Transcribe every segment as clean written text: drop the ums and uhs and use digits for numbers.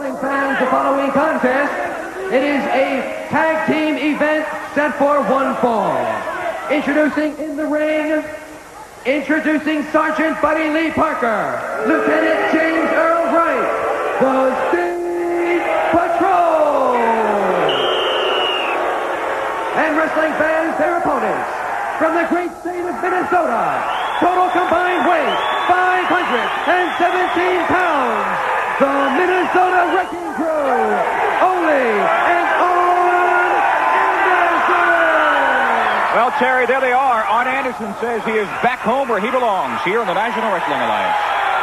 wrestling fans, the following contest, it is a tag team event set for one fall. Introducing in the ring, introducing Sergeant Buddy Lee Parker, Lieutenant James Earl Wright, the State Patrol. And wrestling fans, their opponents, from the great state of Minnesota, total combined weight, 517 pounds, the Minnesota Wrecking Crew, Ole and Arn Anderson! Well, Terry, there they are. Arn Anderson says he is back home where he belongs, here in the National Wrestling Alliance.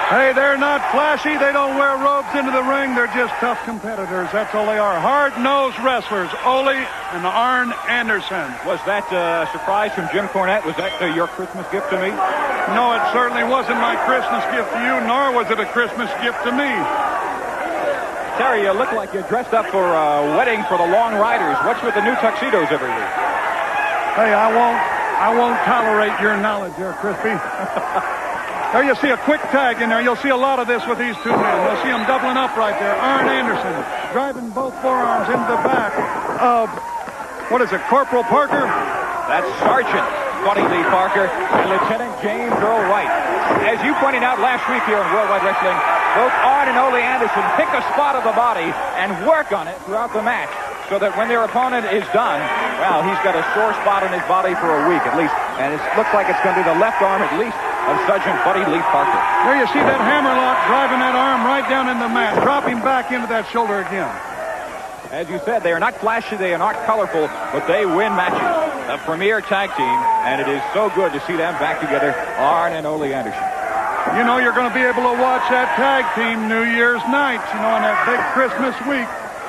Hey, they're not flashy. They don't wear robes into the ring. They're just tough competitors. That's all they are. Hard-nosed wrestlers, Ole and Arn Anderson. Was that a surprise from Jim Cornette? Was that your Christmas gift to me? No, it certainly wasn't my Christmas gift to you, nor was it a Christmas gift to me. Terry, you look like you're dressed up for a wedding for the Long Riders. What's with the new tuxedos every week? Hey, I won't tolerate your knowledge there, Crispy. There you see a quick tag in there. You'll see a lot of this with these two men. You'll see them doubling up right there. Arn Anderson driving both forearms into the back of, what is it, Corporal Parker? That's Sergeant Buddy Lee Parker and Lieutenant James Earl Wright. As you pointed out last week here in Worldwide Wrestling, both Arn and Ole Anderson pick a spot of the body and work on it throughout the match, so that when their opponent is done, well, he's got a sore spot on his body for a week at least. And it looks like it's going to be the left arm at least of Sergeant Buddy Lee Parker. There you see that hammerlock driving that arm right down in the mat, dropping back into that shoulder again. As you said, they are not flashy, they are not colorful, but they win matches. A premier tag team, and it is so good to see them back together, Arn and Ole Anderson. You know, you're going to be able to watch that tag team New Year's night, you know, on that big Christmas week.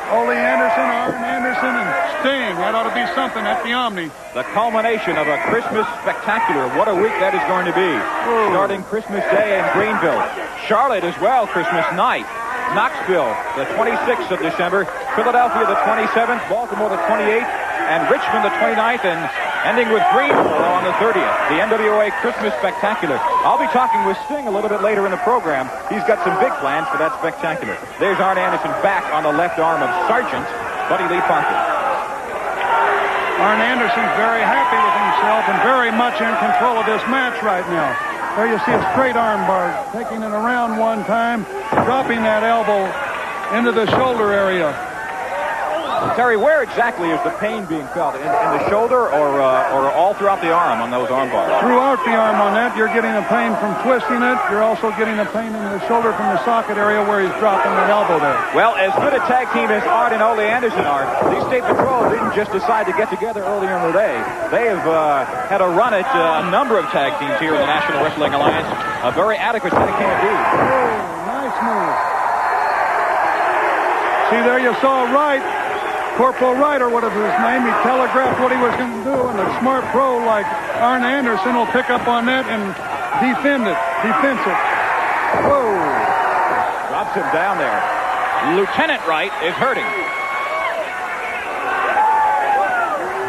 Ole Anderson, Arn Anderson, and Sting. That ought to be something at the Omni. The culmination of a Christmas spectacular. What a week that is going to be. Ooh. Starting Christmas Day in Greenville. Charlotte as well, Christmas night. Knoxville, the 26th of December. Philadelphia, the 27th. Baltimore, the 28th. And Richmond, the 29th. And ending with Greenville on the 30th. The NWA Christmas Spectacular. I'll be talking with Sting a little bit later in the program. He's got some big plans for that spectacular. There's Arn Anderson back on the left arm of Sergeant Buddy Lee Parker. Arn Anderson's very happy with himself and very much in control of this match right now. There you see a straight arm bar, taking it around one time, dropping that elbow into the shoulder area. Terry, where exactly is the pain being felt? In the shoulder or all throughout the arm on those arm bars? Throughout the arm on that, you're getting a pain from twisting it. You're also getting a pain in the shoulder from the socket area where he's dropping that elbow there. Well, as good a tag team as Arn and Ole Anderson are, these State Patrol didn't just decide to get together earlier in the day. They have had a run at a number of tag teams here in the National Wrestling Alliance. A very adequate tag team indeed. Oh, nice move. See, there you saw Wright. Corporal Wright, or whatever his name, he telegraphed what he was going to do, and a smart pro like Arn Anderson will pick up on that and defend it. Whoa. Drops him down there. Lieutenant Wright is hurting.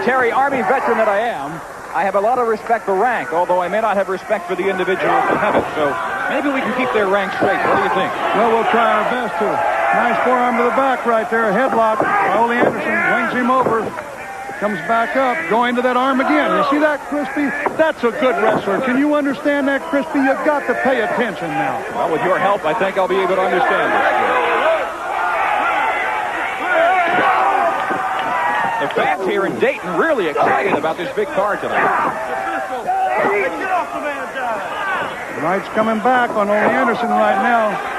Terry, Army veteran that I am, I have a lot of respect for rank, although I may not have respect for the individuals who have it. So maybe we can keep their rank straight. What do you think? Well, we'll try our best to. Nice forearm to the back right there. A headlock. Ole Anderson wings him over. Comes back up. Going to that arm again. You see that, Crispy? That's a good wrestler. Can you understand that, Crispy? You've got to pay attention now. Well, with your help, I think I'll be able to understand this. The fans here in Dayton really excited about this big card tonight. Wright's coming back on Ole Anderson right now.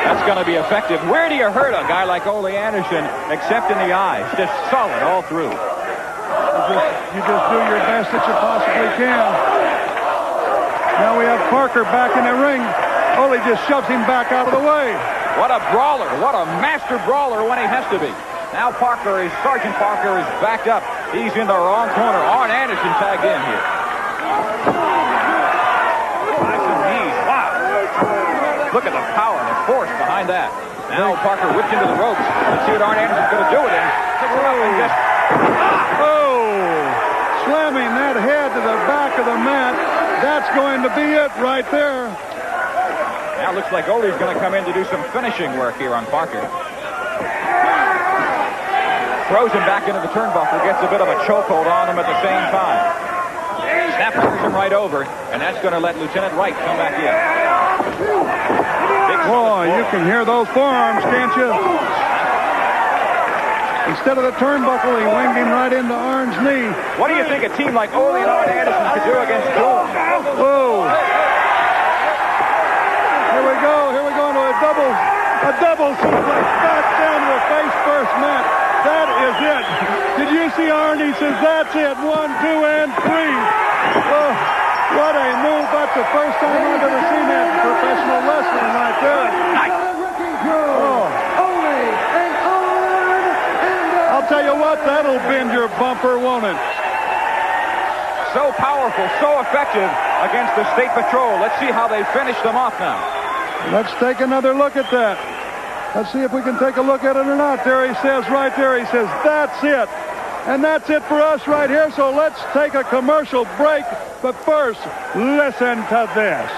That's going to be effective. Where do you hurt a guy like Ole Anderson except in the eyes? Just solid all through. You just do your best that you possibly can. Now we have Parker back in the ring. Ole just shoves him back out of the way. What a brawler. What a master brawler when he has to be. Now Sergeant Parker is backed up. He's in the wrong corner. Arn Anderson tagged in here. Look at the power and the force behind that. Now Parker whipped into the ropes. Let's see what Arn Anderson's going to do with him. Slamming that head to the back of the mat. That's going to be it right there. Now it looks like Ole's going to come in to do some finishing work here on Parker. throws him back into the turnbuckle, gets a bit of a chokehold on him at the same time. Snap fires him right over, and that's going to let Lieutenant Wright come back in. Boy, you can hear those forearms, can't you? Instead of the turnbuckle, he winged him right into Arn's knee. What do you think a team like Ole and Arn Anderson could do against Doom? Whoa. Here we go into a double suplex back down to the face first, Matt. That is it. Did you see Arn? He says, that's it. 1, 2, and 3. Oh, what a move. That's the first time I've ever seen that in professional wrestling right there. Oh. I'll tell you what, that'll bend your bumper, won't it? So powerful, so effective against the State Patrol. Let's see how they finish them off now. Let's take another look at that. Let's see if we can take a look at it or not. There he says, right there, he says, that's it. And that's it for us right here. So let's take a commercial break. But first, listen to this.